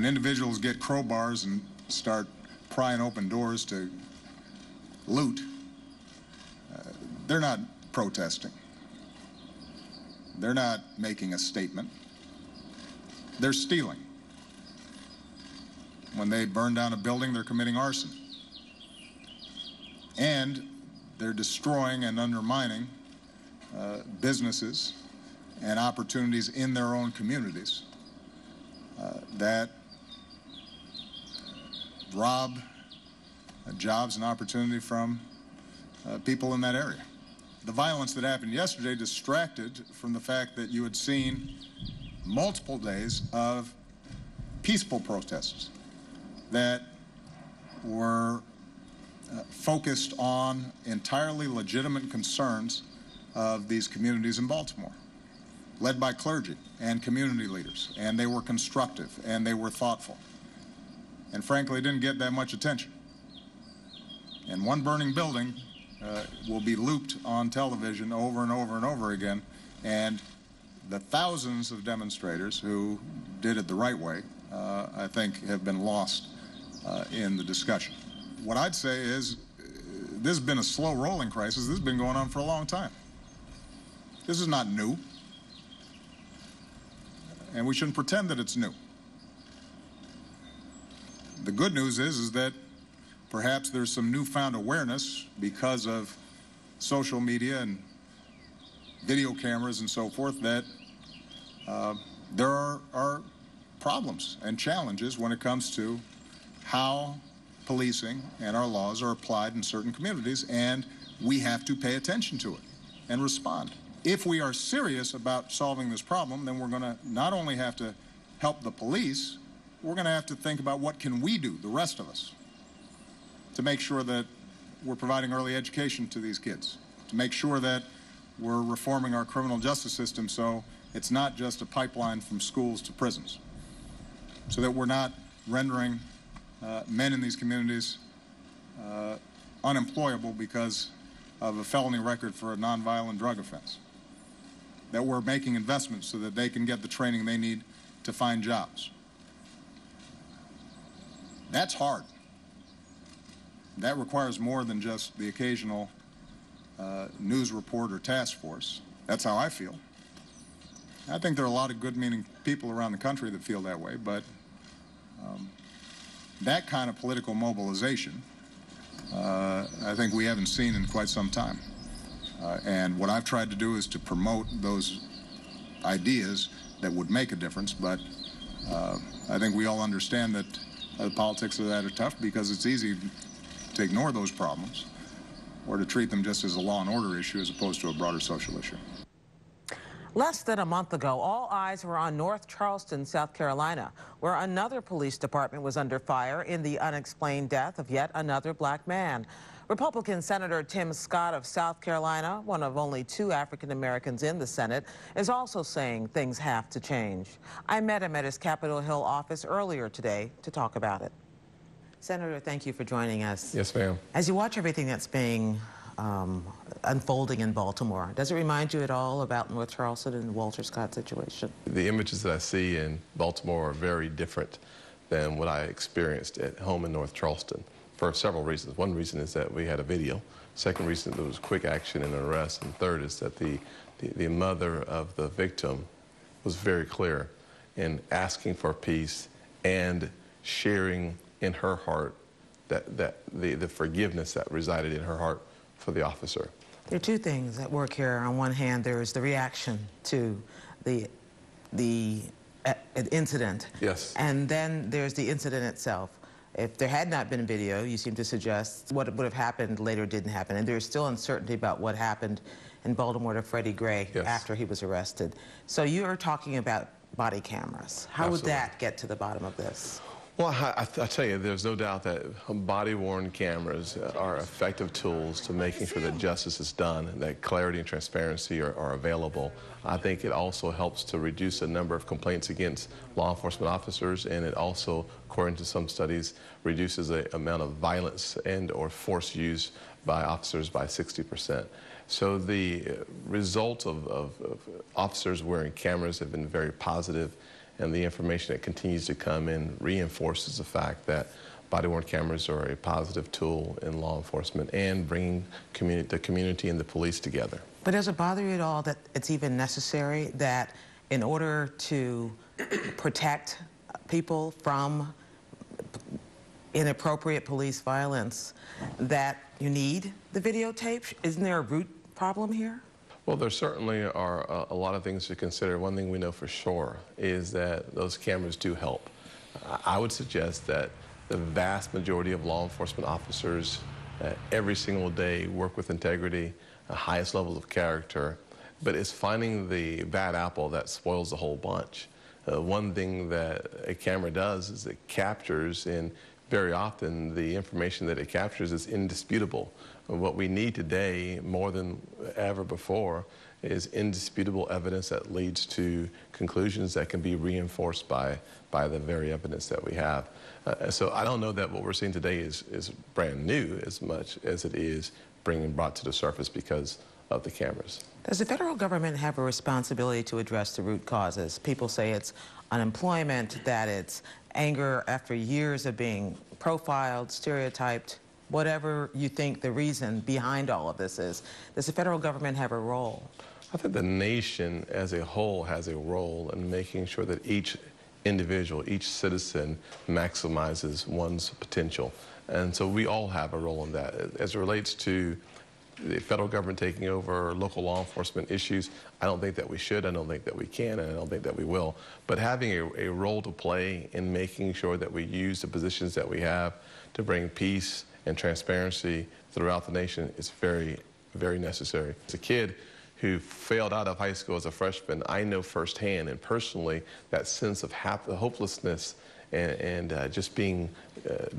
When individuals get crowbars and start prying open doors to loot, they're not protesting. They're not making a statement. They're stealing. When they burn down a building, they're committing arson. And they're destroying and undermining businesses and opportunities in their own communities that rob jobs and opportunity from people in that area. The violence that happened yesterday distracted from the fact that you had seen multiple days of peaceful protests that were focused on entirely legitimate concerns of these communities in Baltimore, led by clergy and community leaders, and they were constructive and they were thoughtful, and frankly didn't get that much attention. And one burning building will be looped on television over and over and over again, and the thousands of demonstrators who did it the right way, I think, have been lost in the discussion. What I'd say is this has been a slow rolling crisis. This has been going on for a long time. This is not new, and we shouldn't pretend that it's new. The good news is that perhaps there's some newfound awareness because of social media and video cameras and so forth that there are problems and challenges when it comes to how policing and our laws are applied in certain communities, and we have to pay attention to it and respond. If we are serious about solving this problem, then we're going to not only have to help the police, we're going to have to think about what can we do, the rest of us, to make sure that we're providing early education to these kids, to make sure that we're reforming our criminal justice system so it's not just a pipeline from schools to prisons, so that we're not rendering men in these communities unemployable because of a felony record for a nonviolent drug offense, that we're making investments so that they can get the training they need to find jobs. That's hard. That requires more than just the occasional news report or task force. That's how I feel. I think there are a lot of good-meaning people around the country that feel that way, but that kind of political mobilization, I think we haven't seen in quite some time. And what I've tried to do is to promote those ideas that would make a difference, but I think we all understand that the politics of that are tough because it's easy to ignore those problems or to treat them just as a law and order issue as opposed to a broader social issue. Less than a month ago, all eyes were on North Charleston, South Carolina, where another police department was under fire in the unexplained death of yet another black man. Republican Senator Tim Scott of South Carolina, one of only 2 African Americans in the Senate, is also saying things have to change. I met him at his Capitol Hill office earlier today to talk about it. Senator, thank you for joining us. Yes, ma'am. As you watch everything that's being unfolding in Baltimore, does it remind you at all about North Charleston and the Walter Scott situation? The images that I see in Baltimore are very different than what I experienced at home in North Charleston for several reasons. One reason is that we had a video. Second reason, there was quick action and an arrest. And third is that the mother of the victim was very clear in asking for peace and sharing in her heart the forgiveness that resided in her heart for the officer. There are 2 things at work here. On one hand, there is the reaction to the incident. Yes. And then there's the incident itself. If there had not been video, you seem to suggest what would have happened later didn't happen. And there's still uncertainty about what happened in Baltimore to Freddie Gray after he was arrested. So you are talking about body cameras. How would that get to the bottom of this? Well, I tell you, there's no doubt that body-worn cameras are effective tools to making sure that justice is done and that clarity and transparency are available. I think it also helps to reduce the number of complaints against law enforcement officers, and it also, according to some studies, reduces the amount of violence and or force used by officers by 60%. So the result of officers wearing cameras have been very positive. and the information that continues to come in reinforces the fact that body-worn cameras are a positive tool in law enforcement and bringing the community and the police together. But does it bother you at all that it's even necessary that in order to protect people from inappropriate police violence that you need the videotape? Isn't there a root problem here? Well, there certainly are a lot of things to consider. One thing we know for sure is that those cameras do help. I would suggest that the vast majority of law enforcement officers every single day work with integrity, the highest levels of character, but it's finding the bad apple that spoils the whole bunch. One thing that a camera does is it captures, and very often the information that it captures is indisputable. What we need today, more than ever before, is indisputable evidence that leads to conclusions that can be reinforced by the very evidence that we have. So I don't know that what we're seeing today is brand new as much as it is brought to the surface because of the cameras. Does the federal government have a responsibility to address the root causes? People say it's unemployment, that it's anger after years of being profiled, stereotyped, whatever you think the reason behind all of this is. Does the federal government have a role? I think the nation as a whole has a role in making sure that each individual, each citizen maximizes one's potential. And so we all have a role in that. As it relates to the federal government taking over local law enforcement issues, I don't think that we should, I don't think that we can, and I don't think that we will. But having a role to play in making sure that we use the positions that we have to bring peace and transparency throughout the nation is very, very necessary. As a kid who failed out of high school as a freshman, I know firsthand and personally that sense of hopelessness and just being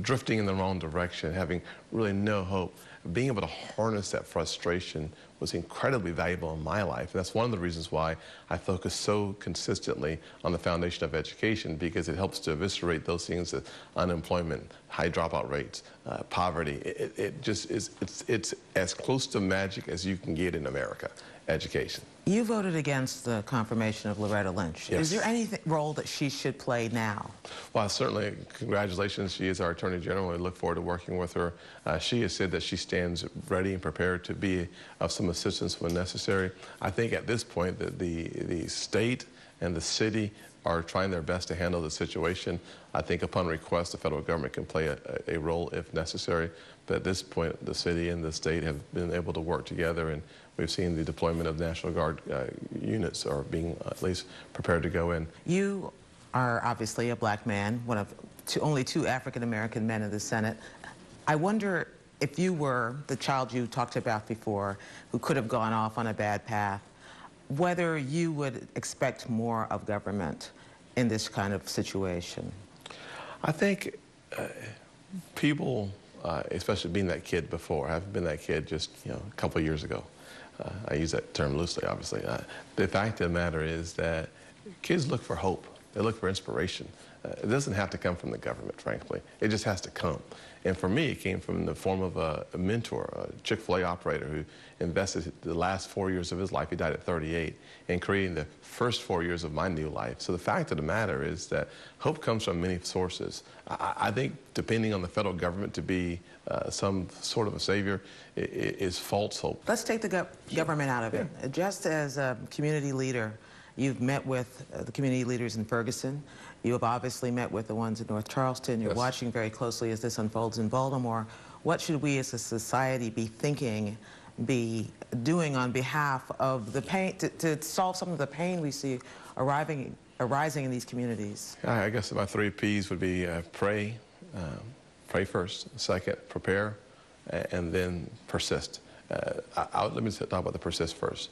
drifting in the wrong direction, having really no hope. Being able to harness that frustration was incredibly valuable in my life. And that's one of the reasons why I focus so consistently on the foundation of education, because it helps to eviscerate those things as unemployment, high dropout rates, poverty. It just is, it's as close to magic as you can get in America, education. You voted against the confirmation of Loretta Lynch. Yes. Is there any role that she should play now? Well, certainly, congratulations. She is our Attorney General. We look forward to working with her. She has said that she stands ready and prepared to be of some assistance when necessary. I think at this point that the state and the city are trying their best to handle the situation. I think upon request, the federal government can play a role if necessary. But at this point, the city and the state have been able to work together, and we've seen the deployment of National Guard units are being at least prepared to go in. You are obviously a black man, one of only two African-American men in the Senate. I wonder if you were the child you talked about before who could have gone off on a bad path, whether you would expect more of government in this kind of situation. I think people, especially being that kid before, I've been that kid just a couple of years ago. I use that term loosely, obviously. The fact of the matter is that kids look for hope. They look for inspiration. It doesn't have to come from the government, frankly. It just has to come. And for me, it came from the form of a mentor, a Chick-fil-A operator who invested the last 4 years of his life, he died at 38, in creating the first 4 years of my new life. So the fact of the matter is that hope comes from many sources. I think depending on the federal government to be some sort of a savior is false hope. Let's take the government out of it. Yeah. Just as a community leader, you've met with the community leaders in Ferguson. You have obviously met with the ones in North Charleston. You're watching very closely as this unfolds in Baltimore. What should we as a society be thinking, be doing on behalf of the pain, to solve some of the pain we see arising in these communities? I guess my 3 Ps would be pray, pray first, second, prepare, and then persist. Let me talk about the persist first.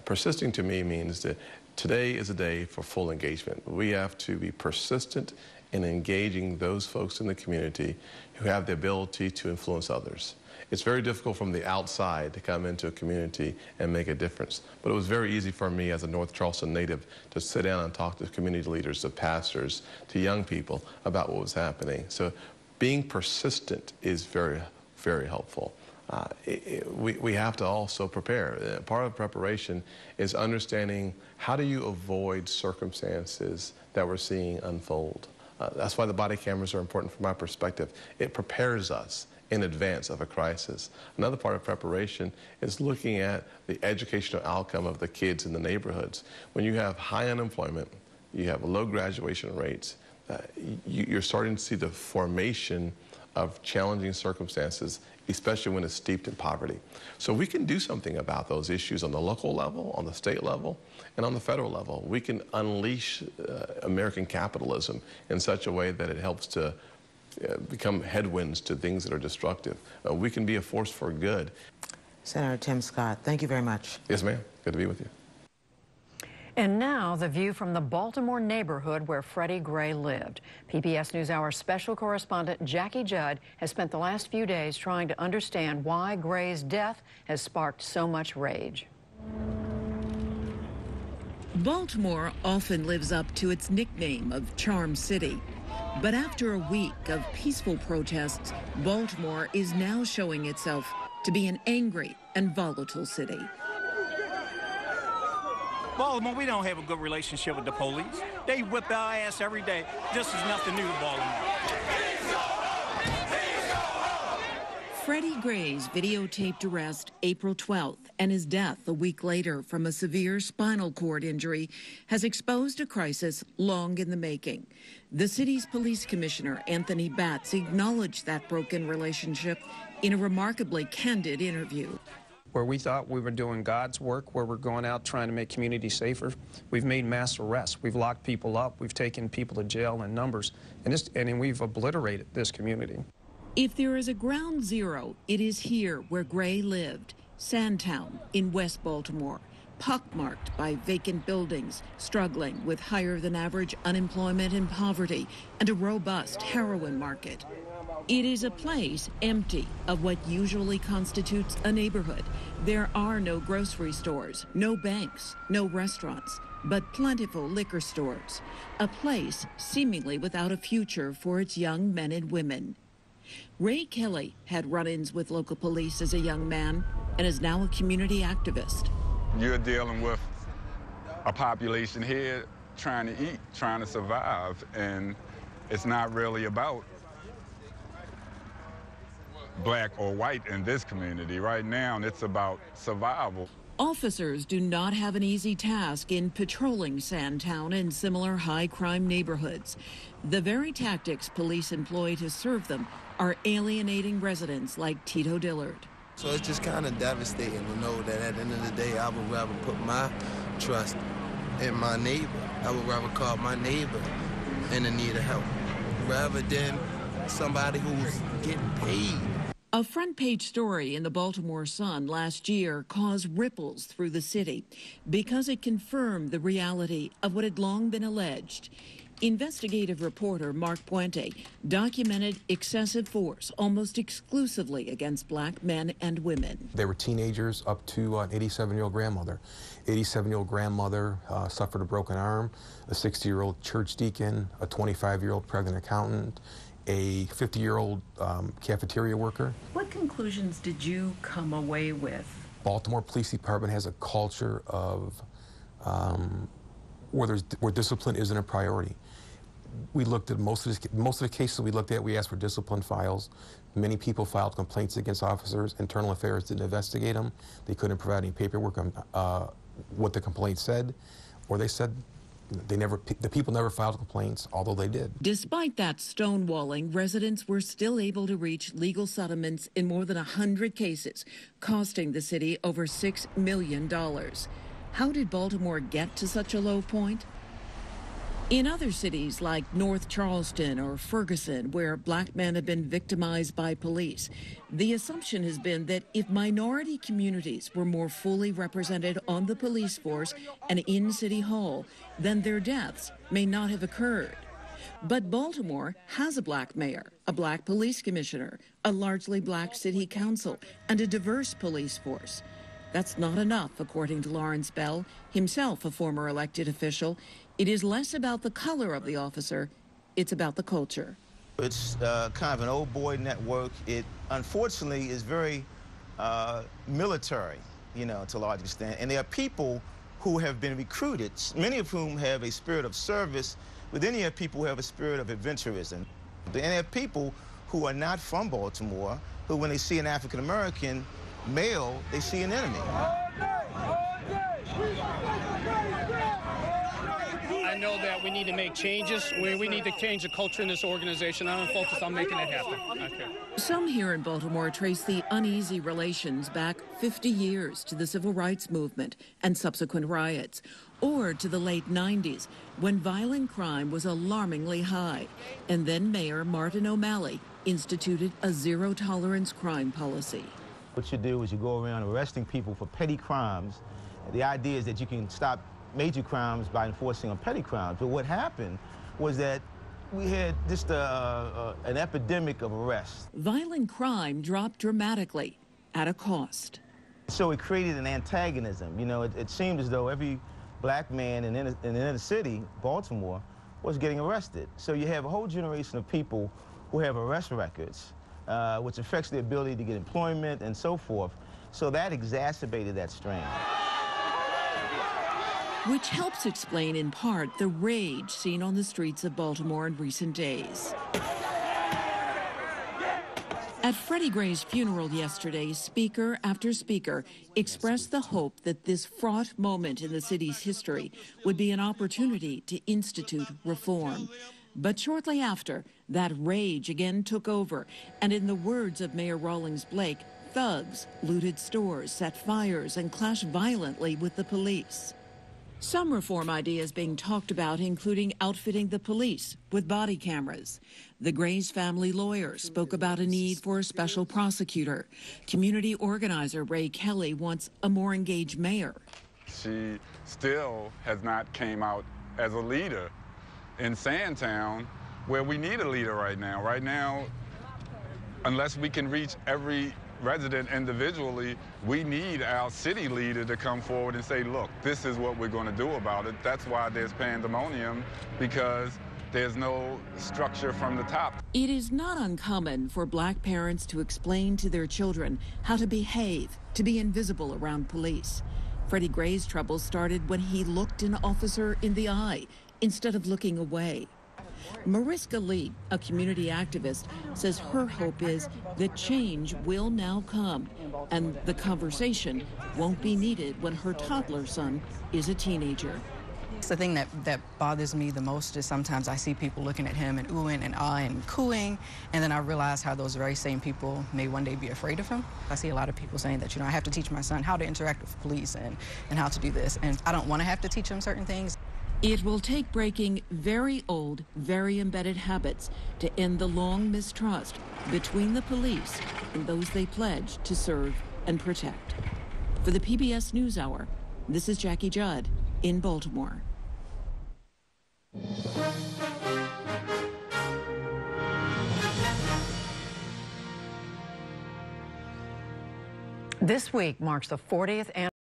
Persisting to me means that today is a day for full engagement. We have to be persistent in engaging those folks in the community who have the ability to influence others. It's very difficult from the outside to come into a community and make a difference. But it was very easy for me as a North Charleston native to sit down and talk to community leaders, to pastors, to young people about what was happening. So being persistent is very, very helpful. We have to also prepare. Part of preparation is understanding how do you avoid circumstances that we're seeing unfold. That's why the body cameras are important from my perspective. It prepares us in advance of a crisis. Another part of preparation is looking at the educational outcome of the kids in the neighborhoods. When you have high unemployment, you have low graduation rates, you're starting to see the formation of challenging circumstances, especially when it's steeped in poverty. So we can do something about those issues on the local level, on the state level, and on the federal level. We can unleash American capitalism in such a way that it helps to become headwinds to things that are destructive. We can be a force for good. Senator Tim Scott, thank you very much. Yes, ma'am. Good to be with you. And now the view from the Baltimore neighborhood where Freddie Gray lived. PBS NewsHour special correspondent Jackie Judd has spent the last few days trying to understand why Gray's death has sparked so much rage. Baltimore often lives up to its nickname of Charm City. But after a week of peaceful protests, Baltimore is now showing itself to be an angry and volatile city. Baltimore, we don't have a good relationship with the police. They whip our ass every day. This is nothing new to Baltimore. Freddie Gray's videotaped arrest April 12th and his death a week later from a severe spinal cord injury has exposed a crisis long in the making. The city's police commissioner, Anthony Batts, acknowledged that broken relationship in a remarkably candid interview. Where we thought we were doing God's work, where we're going out trying to make communities safer, we've made mass arrests. We've locked people up. We've taken people to jail in numbers, and we've obliterated this community. If there is a ground zero, it is here where Gray lived, Sandtown in West Baltimore, pockmarked by vacant buildings, struggling with higher than average unemployment and poverty, and a robust heroin market. It is a place empty of what usually constitutes a neighborhood. There are no grocery stores, no banks, no restaurants, but plentiful liquor stores. A place seemingly without a future for its young men and women. Ray Kelly had run-ins with local police as a young man and is now a community activist. You're dealing with a population here trying to eat, trying to survive, and it's not really about black or white in this community. Right now, it's about survival. Officers do not have an easy task in patrolling Sandtown and similar high-crime neighborhoods. The very tactics police employ to serve them are alienating residents like Tito Dillard. So it's just kind of devastating to know that at the end of the day, I would rather put my trust in my neighbor. I would rather call my neighbor in the need of help rather than somebody who's getting paid. A front-page story in the Baltimore Sun last year caused ripples through the city because it confirmed the reality of what had long been alleged. Investigative reporter Mark Puente documented excessive force almost exclusively against black men and women. They were teenagers up to an 87-year-old grandmother. 87-year-old grandmother suffered a broken arm, a 60-year-old church deacon, a 25-year-old pregnant accountant, a 50-year-old cafeteria worker. What conclusions did you come away with? Baltimore Police Department has a culture of where discipline isn't a priority. We looked at most of the cases we looked at. We asked for discipline files. Many people filed complaints against officers. Internal Affairs didn't investigate them. They couldn't provide any paperwork on what the complaint said, or they said the people never filed complaints, although they did. Despite that stonewalling, residents were still able to reach legal settlements in more than 100 cases, costing the city over $6 million. How did Baltimore get to such a low point? In other cities like North Charleston or Ferguson, where black men have been victimized by police, the assumption has been that if minority communities were more fully represented on the police force and in City Hall, then their deaths may not have occurred. But Baltimore has a black mayor, a black police commissioner, a largely black city council, and a diverse police force. That's not enough, according to Lawrence Bell, himself a former elected official. It is less about the color of the officer, it's about the culture. It's kind of an old boy network. It, unfortunately, is very military, you know, to a large extent. And there are people who have been recruited, many of whom have a spirit of service, But then you have people who have a spirit of adventurism. Then you have people who are not from Baltimore, who when they see an African-American male, they see an enemy. I know that we need to make changes. We need to change the culture in this organization. I'm focused on making it happen. Okay. Some here in Baltimore trace the uneasy relations back 50 years to the civil rights movement and subsequent riots, or to the late 90s when violent crime was alarmingly high. And then Mayor Martin O'Malley instituted a zero-tolerance crime policy. What you do is you go around arresting people for petty crimes. The idea is that you can stop major crimes by enforcing on petty crimes. But what happened was that we had just an epidemic of arrests. Violent crime dropped dramatically at a cost. So it created an antagonism. You know, it seemed as though every black man in the inner city, Baltimore, was getting arrested. So you have a whole generation of people who have arrest records, which affects their ability to get employment and so forth. So that exacerbated that strain. Which helps explain in part the rage seen on the streets of Baltimore in recent days. At Freddie Gray's funeral yesterday, speaker after speaker expressed the hope that this fraught moment in the city's history would be an opportunity to institute reform. But shortly after, that rage again took over, and in the words of Mayor Rawlings Blake, thugs looted stores, set fires, and clashed violently with the police. Some reform ideas being talked about, including outfitting the police with body cameras. The Gray's family lawyer spoke about a need for a special prosecutor. Community organizer Ray Kelly wants a more engaged mayor. She still has not came out as a leader in Sandtown, where we need a leader right now. Right now, unless we can reach every resident individually, we need our city leader to come forward and say, look, this is what we're going to do about it. That's why there's pandemonium, because there's no structure from the top. It is not uncommon for black parents to explain to their children how to behave, to be invisible around police. Freddie Gray's trouble started when he looked an officer in the eye instead of looking away. Mariska Lee, a community activist, says her hope is that change will now come and the conversation won't be needed when her toddler son is a teenager. The thing that bothers me the most is sometimes I see people looking at him and oohing and ahhing and cooing, and then I realize how those very same people may one day be afraid of him. I see a lot of people saying that, I have to teach my son how to interact with police and how to do this, and I don't want to have to teach him certain things. It will take breaking very old, very embedded habits to end the long mistrust between the police and those they pledge to serve and protect. For the PBS NewsHour, this is Jackie Judd in Baltimore. This week marks the 40th anniversary